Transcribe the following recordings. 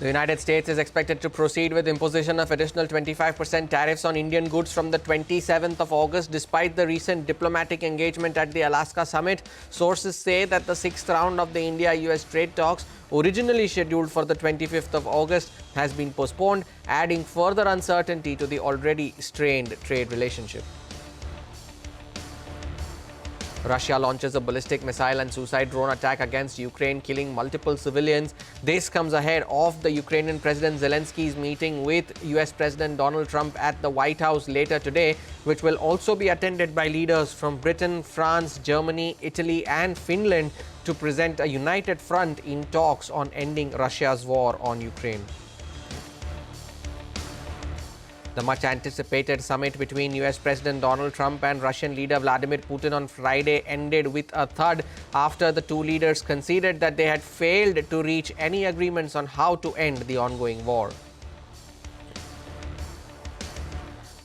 The United States is expected to proceed with imposition of additional 25% tariffs on Indian goods from the 27th of August, despite the recent diplomatic engagement at the Alaska summit. Sources say that the sixth round of the India-US trade talks, originally scheduled for the 25th of August, has been postponed, adding further uncertainty to the already strained trade relationship. Russia launches a ballistic missile and suicide drone attack against Ukraine, killing multiple civilians. This comes ahead of the Ukrainian President Zelensky's meeting with U.S. President Donald Trump at the White House later today, which will also be attended by leaders from Britain, France, Germany, Italy and Finland to present a united front in talks on ending Russia's war on Ukraine. The much-anticipated summit between U.S. President Donald Trump and Russian leader Vladimir Putin on Friday ended with a thud after the two leaders conceded that they had failed to reach any agreements on how to end the ongoing war.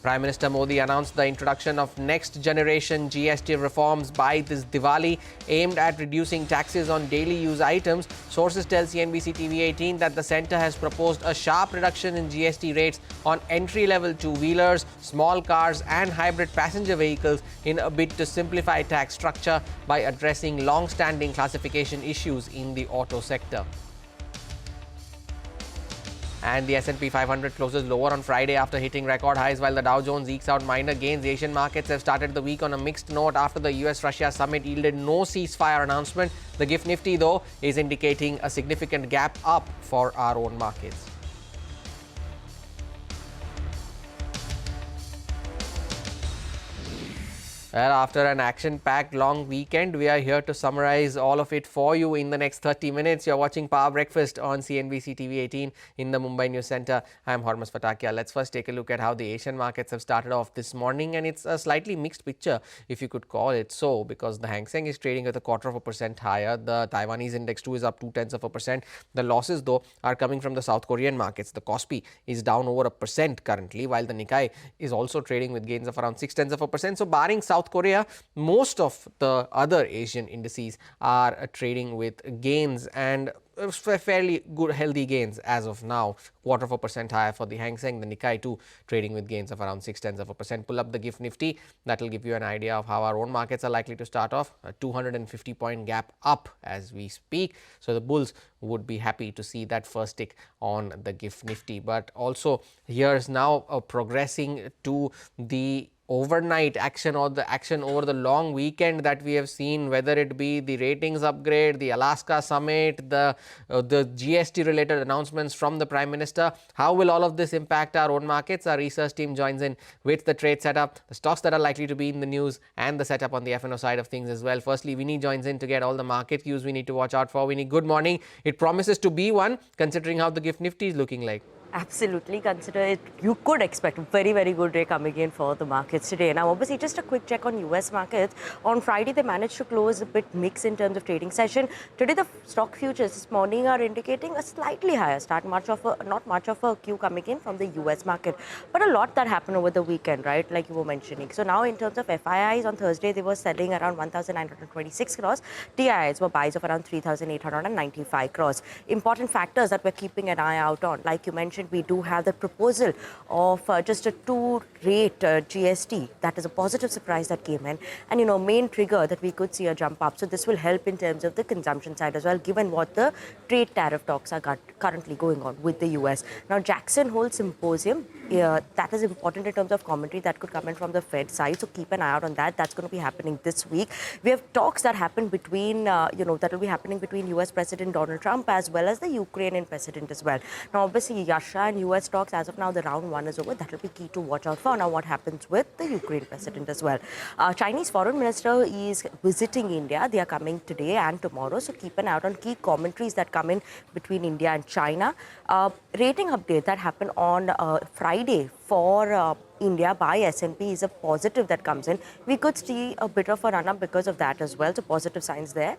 Prime Minister Modi announced the introduction of next-generation GST reforms by this Diwali, aimed at reducing taxes on daily use items. Sources tell CNBC TV 18 that the centre has proposed a sharp reduction in GST rates on entry-level two-wheelers, small cars and hybrid passenger vehicles in a bid to simplify tax structure by addressing long-standing classification issues in the auto sector. And the S&P 500 closes lower on Friday after hitting record highs, while the Dow Jones ekes out minor gains. Asian markets have started the week on a mixed note after the U.S. Russia summit yielded no ceasefire announcement. The GIFT Nifty, though, is indicating a significant gap up for our own markets. Well, after an action-packed long weekend, we are here to summarize all of it for you in the next 30 minutes. You're watching Power Breakfast on CNBC TV 18 in the Mumbai News Centre. I'm Hormuz Fatakia. Let's first take a look at how the Asian markets have started off this morning. And it's a slightly mixed picture, if you could call it so, because the Hang Seng is trading at 0.25% higher. The Taiwanese index too is up 0.2%. The losses, though, are coming from the South Korean markets. The Kospi is down over 1% currently, while the Nikkei is also trading with gains of around 0.6%. So barring South Korea, most of the other Asian indices are trading with gains, and fairly good, healthy gains as of now. 0.25% higher for the Hang Seng. The Nikkei too trading with gains of around 0.6%. Pull up the GIFT Nifty. That will give you an idea of how our own markets are likely to start off. A 250-point gap up as we speak. So the bulls would be happy to see that first tick on the GIFT Nifty. But also here's now progressing to the overnight action or the action over the long weekend that we have seen, whether it be the ratings upgrade, the Alaska summit, the GST related announcements from the Prime Minister. How will all of this impact our own markets? Our research team joins in with the trade setup, the stocks that are likely to be in the news, and the setup on the F&O side of things as well. Firstly, Vinny joins in to get all the market cues we need to watch out for. Vinny, good morning. It promises to be one, considering how the GIFT Nifty is looking like. Absolutely, consider it. You could expect a very, very good day coming in for the markets today. Now, obviously, just a quick check on US markets. On Friday, they managed to close a bit mixed in terms of trading session. Today, the stock futures this morning are indicating a slightly higher start. Not much of a cue coming in from the US market, but a lot that happened over the weekend, right? Like you were mentioning. So now, in terms of FIIs, on Thursday, they were selling around 1,926 crores. TIIs were buys of around 3,895 crores. Important factors that we're keeping an eye out on, like you mentioned, we do have the proposal of just a two-rate GST. That is a positive surprise that came in, and main trigger that we could see a jump up. So this will help in terms of the consumption side as well, given what the trade tariff talks are currently going on with the US. Now, Jackson Hole Symposium, that is important in terms of commentary that could come in from the Fed side. So keep an eye out on that. That's going to be happening this week. We have talks that happen between, that will be happening between US President Donald Trump as well as the Ukrainian president as well. Now, obviously, Russia and US talks, as of now, the round one is over. That will be key to watch out for. Now, what happens with the Ukraine president as well? Chinese foreign minister is visiting India. They are coming today and tomorrow. So keep an eye out on key commentaries that come in between India and China. Rating update that happened on Friday for India by S&P is a positive that comes in. We could see a bit of a run-up because of that as well, so positive signs there.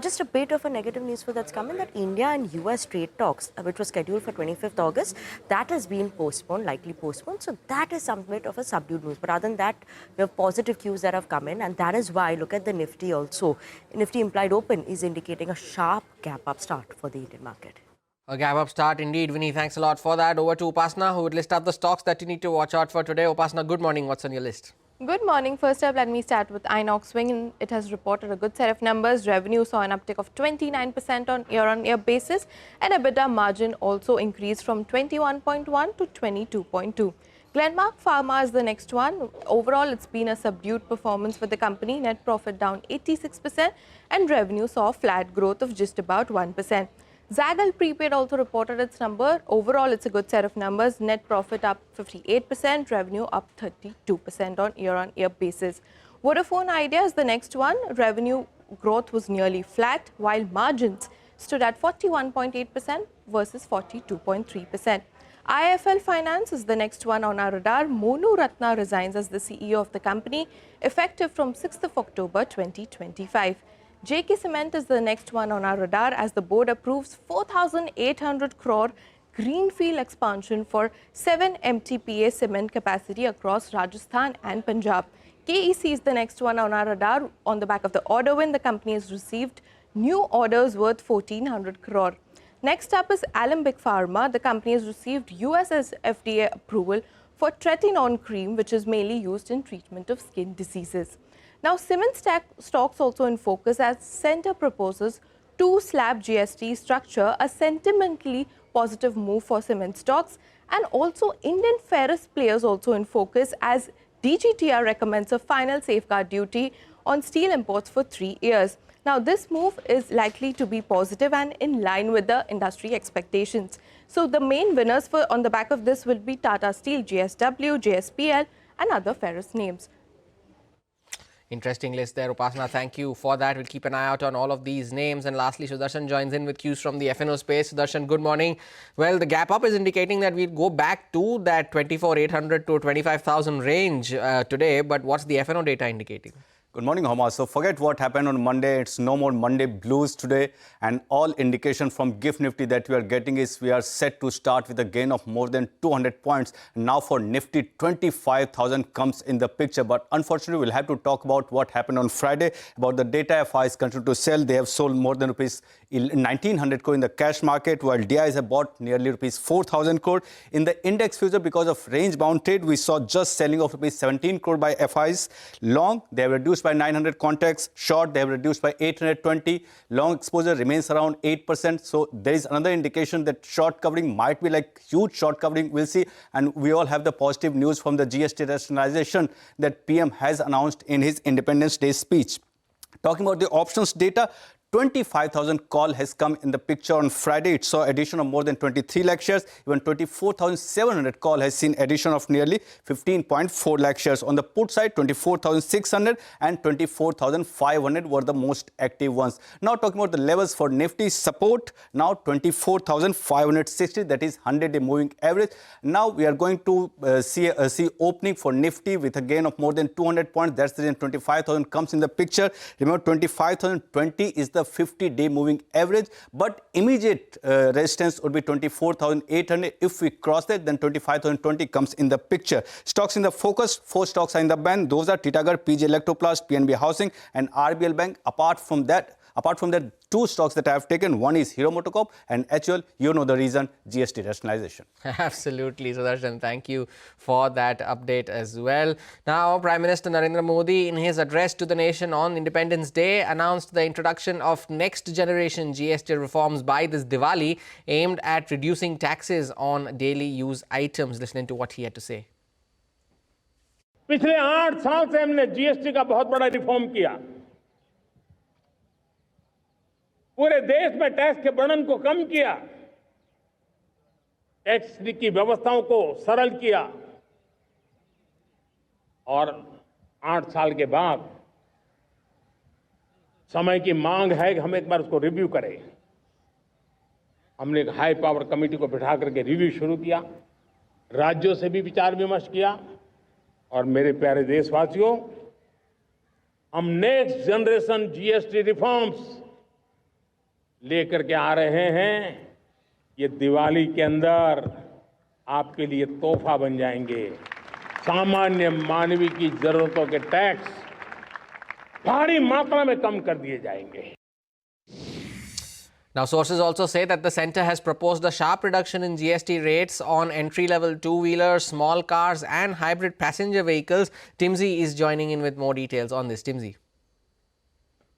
Just a bit of a negative news for that's coming, that India and US trade talks, which was scheduled for 25th August, that has been postponed, likely postponed. So that is some bit of a subdued news. But other than that, we have positive cues that have come in, and that is why, look at the Nifty also. Nifty implied open is indicating a sharp gap up start for the Indian market. A gap up start indeed, Vinny. Thanks a lot for that. Over to Upasna, who would list out the stocks that you need to watch out for today. Upasna, good morning. What's on your list? Good morning. First up, let me start with Inox Swing. It has reported a good set of numbers. Revenue saw an uptick of 29% on year-on-year basis, and EBITDA margin also increased from 21.1 to 22.2. Glenmark Pharma is the next one. Overall, it's been a subdued performance for the company. Net profit down 86%, and revenue saw a flat growth of just about 1%. Zaggle Prepaid also reported its number. Overall, it's a good set of numbers. Net profit up 58%, revenue up 32% on year-on-year basis. Vodafone Idea is the next one. Revenue growth was nearly flat, while margins stood at 41.8% versus 42.3%. IIFL Finance is the next one on our radar. Monu Ratna resigns as the CEO of the company, effective from 6th of October 2025. JK Cement is the next one on our radar as the board approves 4,800 crore greenfield expansion for 7 MTPA cement capacity across Rajasthan and Punjab. KEC is the next one on our radar. On the back of the order win, the company has received new orders worth 1,400 crore. Next up is Alembic Pharma. The company has received U.S FDA approval for tretinoin cream, which is mainly used in treatment of skin diseases. Now, cement stocks also in focus as Centre proposes 2-slab GST structure, a sentimentally positive move for cement stocks, and also Indian ferrous players also in focus as DGTR recommends a final safeguard duty on steel imports for 3 years. Now, this move is likely to be positive and in line with the industry expectations. So, the main winners on the back of this will be Tata Steel, JSW, JSPL, and other ferrous names. Interesting list there, Upasna. Thank you for that. We'll keep an eye out on all of these names. And lastly, Sudarshan joins in with cues from the FNO space. Sudarshan, good morning. Well, the gap up is indicating that we'll go back to that 24,800 to 25,000 range today. But what's the FNO data indicating? Good morning, Homa. So forget what happened on Monday. It's no more Monday blues today. And all indication from GIFT Nifty that we are getting is we are set to start with a gain of more than 200 points. Now for Nifty, 25,000 comes in the picture. But unfortunately, we'll have to talk about what happened on Friday. About the data FIs continue to sell. They have sold more than rupees 1,900 crore in the cash market, while DIs have bought nearly rupees 4,000 crore. In the index future, because of range-bound trade, we saw just selling of rupees 17 crore by FIs. Long, they have reduced by 900 contracts. Short, they have reduced by 820. Long exposure remains around 8%. So there is another indication that short covering might be like huge short covering. We'll see. And we all have the positive news from the GST rationalization that PM has announced in his Independence Day speech. Talking about the options data, 25,000 call has come in the picture on Friday. It saw addition of more than 23 lakh shares. Even 24,700 call has seen addition of nearly 15.4 lakh shares. On the put side, 24,600 and 24,500 were the most active ones. Now talking about the levels for Nifty, support now 24,560, that is 100-day moving average. Now we are going to see opening for Nifty with a gain of more than 200 points. That's the reason 25,000 comes in the picture. Remember, 25,020 is the 50-day moving average, but immediate resistance would be 24,800. If we cross that, then 25,020 comes in the picture. Stocks in the focus, 4 stocks are in the band. Those are Titagar, PG Electroplast, PNB Housing, and RBL Bank. Apart from that, 2 stocks that I have taken, one is Hero MotoCorp and HUL. You know the reason, GST rationalization. Absolutely, Sudarshan. Thank you for that update as well. Now, Prime Minister Narendra Modi, in his address to the nation on Independence Day, announced the introduction of next generation GST reforms by this Diwali, aimed at reducing taxes on daily use items. Listening to what he had to say. पिछले 8 साल से हमने GST का बहुत बड़ा reform किया। पूरे देश में टैक्स के बर्डन को कम किया, टैक्स की व्यवस्थाओं को सरल किया, और 8 साल के बाद समय की मांग है कि हम एक बार उसको रिव्यू करें। हमने एक हाई पावर कमेटी को बिठा करके रिव्यू शुरू किया, राज्यों से भी विचार विमर्श किया, और मेरे प्यारे देशवासियों, हम नेक्स्ट जनरेशन जीएसटी रिफॉर्म्स लेकर के आ रहे हैं। ये दिवाली के अंदर आपके लिए तोहफा बन जाएंगे। सामान्य मानवीय की जरूरतों के टैक्स भारी मात्रा में कम कर दिए जाएंगे। Now, sources also say that the centre has proposed a sharp reduction in GST rates on entry-level two-wheelers, small cars and hybrid passenger vehicles. Timsy is joining in with more details on this. Timsy.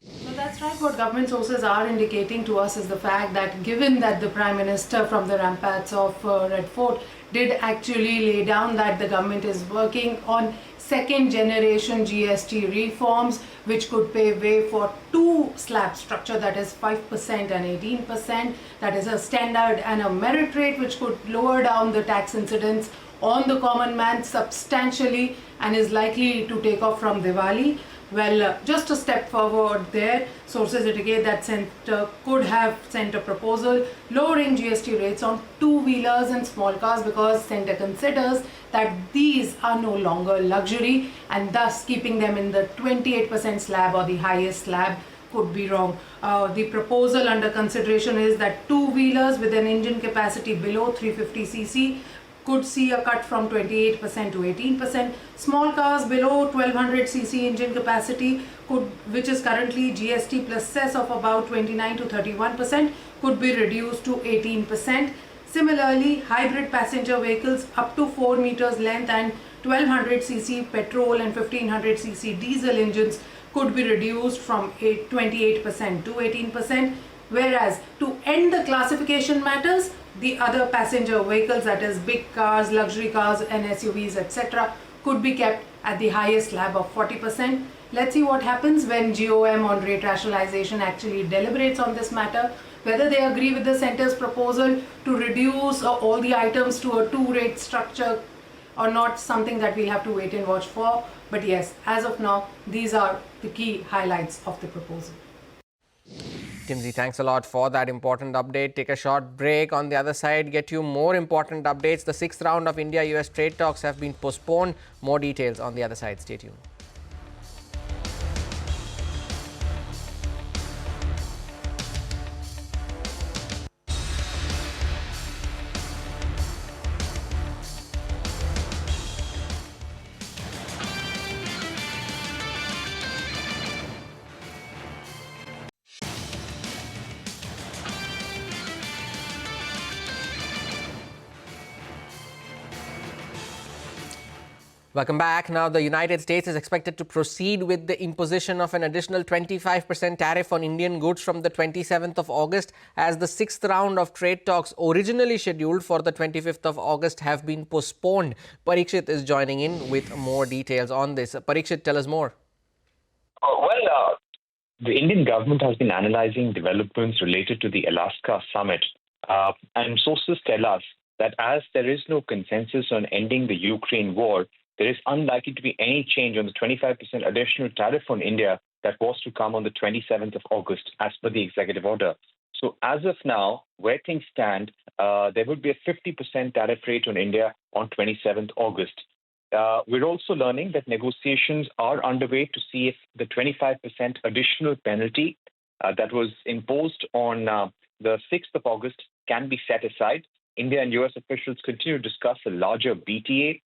So that's right. What government sources are indicating to us is the fact that given that the Prime Minister from the ramparts of Red Fort did actually lay down that the government is working on second generation GST reforms which could pave way for two slab structure, that is 5% and 18%, that is a standard and a merit rate, which could lower down the tax incidence on the common man substantially and is likely to take off from Diwali. Well, just a step forward there, sources indicate that centre could have sent a proposal lowering GST rates on two-wheelers and small cars because centre considers that these are no longer luxury and thus keeping them in the 28% slab or the highest slab could be wrong. The proposal under consideration is that two-wheelers with an engine capacity below 350cc could see a cut from 28% to 18%. Small cars below 1200cc engine capacity which is currently GST plus cess of about 29 to 31%, could be reduced to 18%. Similarly, hybrid passenger vehicles up to 4 meters length and 1200cc petrol and 1500cc diesel engines could be reduced from 28% to 18%. Whereas to end the classification matters, the other passenger vehicles, that is big cars, luxury cars and SUVs, etc., could be kept at the highest slab of 40%. Let's see what happens when GOM on rate rationalization actually deliberates on this matter, whether they agree with the centre's proposal to reduce all the items to a two-rate structure or not, something that we'll have to wait and watch for. But yes, as of now, these are the key highlights of the proposal. Timsy, thanks a lot for that important update. Take a short break. On the other side, get you more important updates. The 6th round of India-US trade talks have been postponed. More details on the other side. Stay tuned. Welcome back. Now, the United States is expected to proceed with the imposition of an additional 25% tariff on Indian goods from the 27th of August, as the 6th round of trade talks originally scheduled for the 25th of August have been postponed. Parikshit is joining in with more details on this. Parikshit, tell us more. The Indian government has been analyzing developments related to the Alaska summit, and sources tell us that as there is no consensus on ending the Ukraine war, there is unlikely to be any change on the 25% additional tariff on India that was to come on the 27th of August as per the executive order. So as of now, where things stand, there would be a 50% tariff rate on India on 27th August. We're also learning that negotiations are underway to see if the 25% additional penalty that was imposed on the 6th of August can be set aside. India and US officials continue to discuss a larger BTA.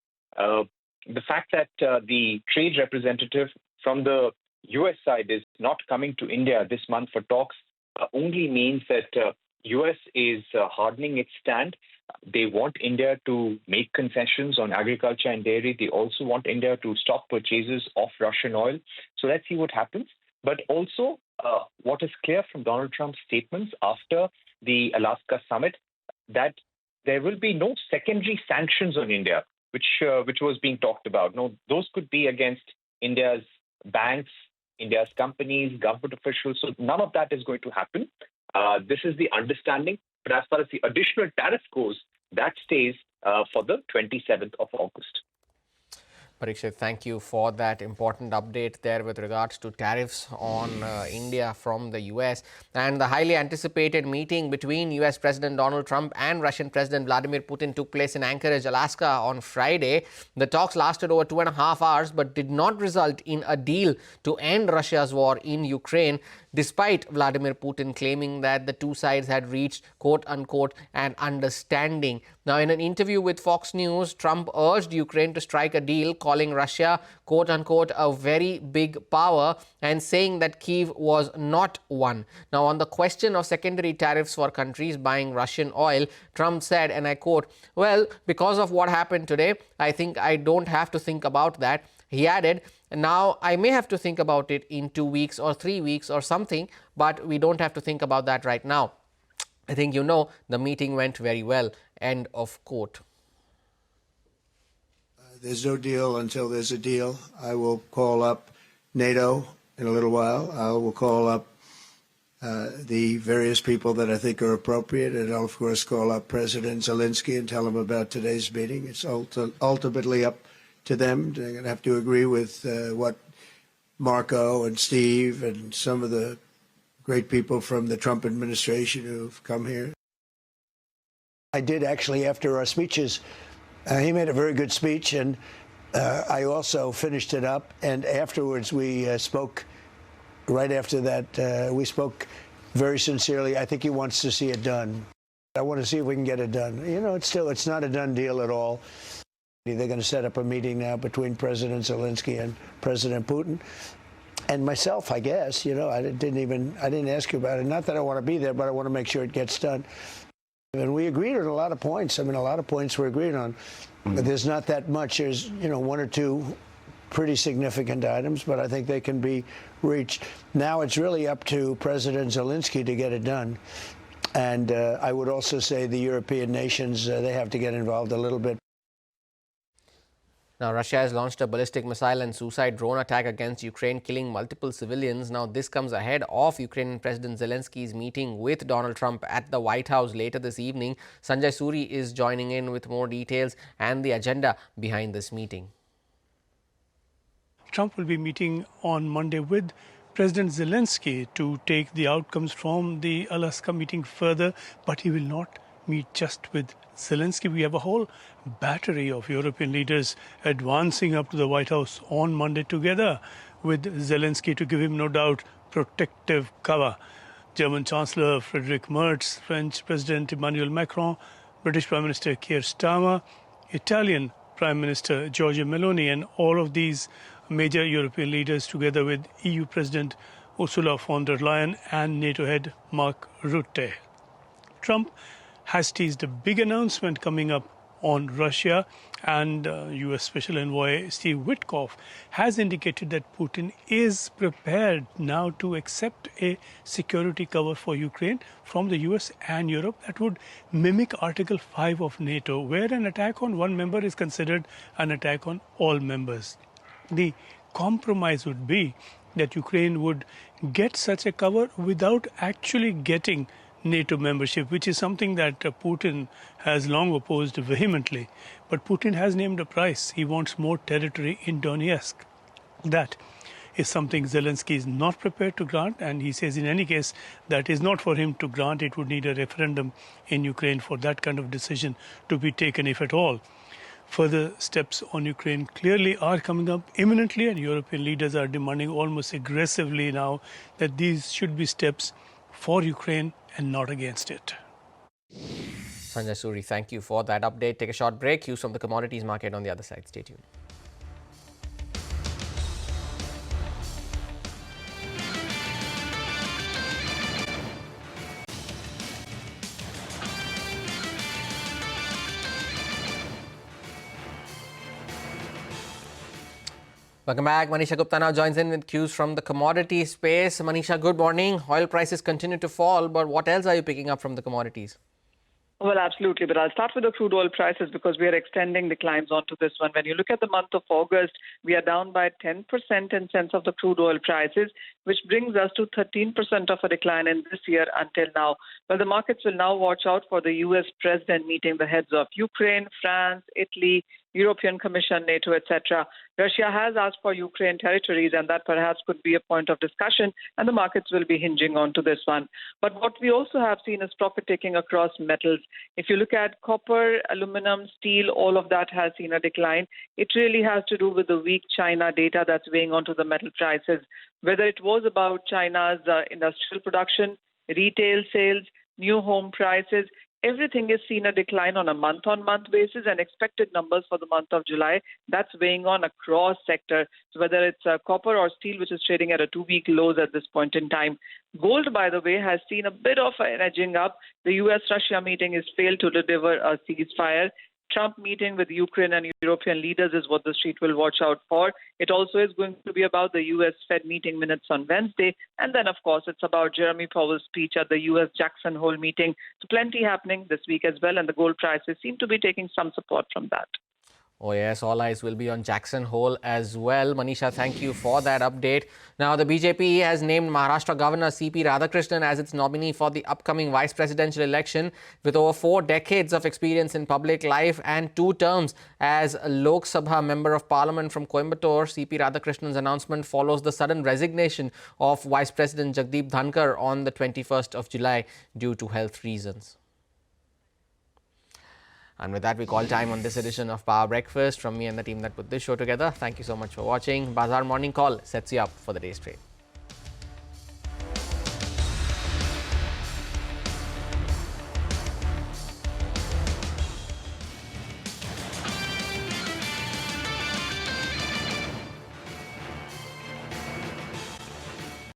The fact that the trade representative from the US side is not coming to India this month for talks only means that US is hardening its stand. They want India to make concessions on agriculture and dairy. They also want India to stop purchases of Russian oil. So let's see what happens. But also, what is clear from Donald Trump's statements after the Alaska summit, that there will be no secondary sanctions on India, which was being talked about. No, those could be against India's banks, India's companies, government officials. So none of that is going to happen. This is the understanding. But as far as the additional tariff goes, that stays for the 27th of August. Parikshit, thank you for that important update there with regards to tariffs on India from the US. And the highly anticipated meeting between US President Donald Trump and Russian President Vladimir Putin took place in Anchorage, Alaska on Friday. The talks lasted over 2.5 hours but did not result in a deal to end Russia's war in Ukraine, despite Vladimir Putin claiming that the two sides had reached quote-unquote an understanding. Now, in an interview with Fox News, Trump urged Ukraine to strike a deal, calling Russia, quote unquote, a very big power and saying that Kyiv was not one. Now, on the question of secondary tariffs for countries buying Russian oil, Trump said, and I quote, "Well, because of what happened today, I think I don't have to think about that." He added, "Now, I may have to think about it in 2 weeks or 3 weeks or something, but we don't have to think about that right now. I think you know the meeting went very well." End of quote. There's no deal until there's a deal. I will call up NATO in a little while. I will call up the various people that I think are appropriate, and I'll, of course, call up President Zelensky and tell him about today's meeting. It's ultimately up to them. They're going to have to agree with what Marco and Steve and some of the great people from the Trump administration who've come here. I did actually, after our speeches, he made a very good speech, and I also finished it up. And afterwards, we spoke. Right after that, we spoke very sincerely. I think he wants to see it done. I want to see if we can get it done. You know, it's not a done deal at all. They're going to set up a meeting now between President Zelensky and President Putin. And myself, I guess. You know, I didn't ask you about it. Not that I want to be there, but I want to make sure it gets done. And we agreed on a lot of points. I mean, a lot of points we're agreed on. But there's not that much. There's, you know, 1 or 2 pretty significant items, but I think they can be reached. Now it's really up to President Zelensky to get it done. And I would also say the European nations, they have to get involved a little bit. Now, Russia has launched a ballistic missile and suicide drone attack against Ukraine, killing multiple civilians. Now, this comes ahead of Ukrainian President Zelensky's meeting with Donald Trump at the White House later this evening. Sanjay Suri is joining in with more details and the agenda behind this meeting. Trump will be meeting on Monday with President Zelensky to take the outcomes from the Alaska meeting further, but he will not meet just with Zelensky. We have a whole battery of European leaders advancing up to the White House on Monday together with Zelensky to give him, no doubt, protective cover. German Chancellor Friedrich Merz, French President Emmanuel Macron, British Prime Minister Keir Starmer, Italian Prime Minister Giorgia Meloni, and all of these major European leaders together with EU President Ursula von der Leyen and NATO head Mark Rutte. Trump has teased a big announcement coming up on Russia, and U.S. Special Envoy Steve Witkoff has indicated that Putin is prepared now to accept a security cover for Ukraine from the U.S. and Europe that would mimic Article 5 of NATO, where an attack on one member is considered an attack on all members. The compromise would be that Ukraine would get such a cover without actually getting NATO membership, which is something that Putin has long opposed vehemently. But Putin has named a price. He wants more territory in Donetsk. That is something Zelensky is not prepared to grant, and he says in any case that is not for him to grant. It would need a referendum in Ukraine for that kind of decision to be taken, if at all. Further steps on Ukraine clearly are coming up imminently, and European leaders are demanding almost aggressively now that these should be steps for Ukraine and not against it. Sanjay Suri, thank you for that update. Take a short break. Cues from the commodities market on the other side. Stay tuned. Welcome back. Manisha Gupta now joins in with cues from the commodity space. Manisha, good morning. Oil prices continue to fall, but what else are you picking up from the commodities? Well, absolutely. But I'll start with the crude oil prices because we are extending the climbs onto this one. When you look at the month of August, we are down by 10% in sense of the crude oil prices, which brings us to 13% of a decline in this year until now. But the markets will now watch out for the U.S. president meeting the heads of Ukraine, France, Italy, European Commission, NATO, etc. Russia has asked for Ukraine territories, and that perhaps could be a point of discussion, and the markets will be hinging on to this one. But what we also have seen is profit-taking across metals. If you look at copper, aluminum, steel, all of that has seen a decline. It really has to do with the weak China data that's weighing onto the metal prices, whether it was about China's industrial production, retail sales, new home prices. everything is seen a decline on a month-on-month basis, and expected numbers for the month of July, that's weighing on across sector. So whether it's copper or steel, which is trading at a 2-week lows at this point in time. Gold, by the way, has seen a bit of an edging up. The U.S. Russia meeting has failed to deliver a ceasefire. Trump meeting with Ukraine and European leaders is what the street will watch out for. It also is going to be about the U.S. Fed meeting minutes on Wednesday. And then, of course, it's about Jeremy Powell's speech at the U.S. Jackson Hole meeting. So plenty happening this week as well. And the gold prices seem to be taking some support from that. Oh yes, all eyes will be on Jackson Hole as well. Manisha, thank you for that update. Now, the BJP has named Maharashtra Governor C.P. Radhakrishnan as its nominee for the upcoming vice presidential election. With over 4 decades of experience in public life and 2 terms as a Lok Sabha member of parliament from Coimbatore, C.P. Radhakrishnan's announcement follows the sudden resignation of Vice President Jagdeep Dhankar on the 21st of July due to health reasons. And with that, we call time on this edition of Power Breakfast. From me and the team that put this show together, thank you so much for watching. Bazaar Morning Call sets you up for the day's trade.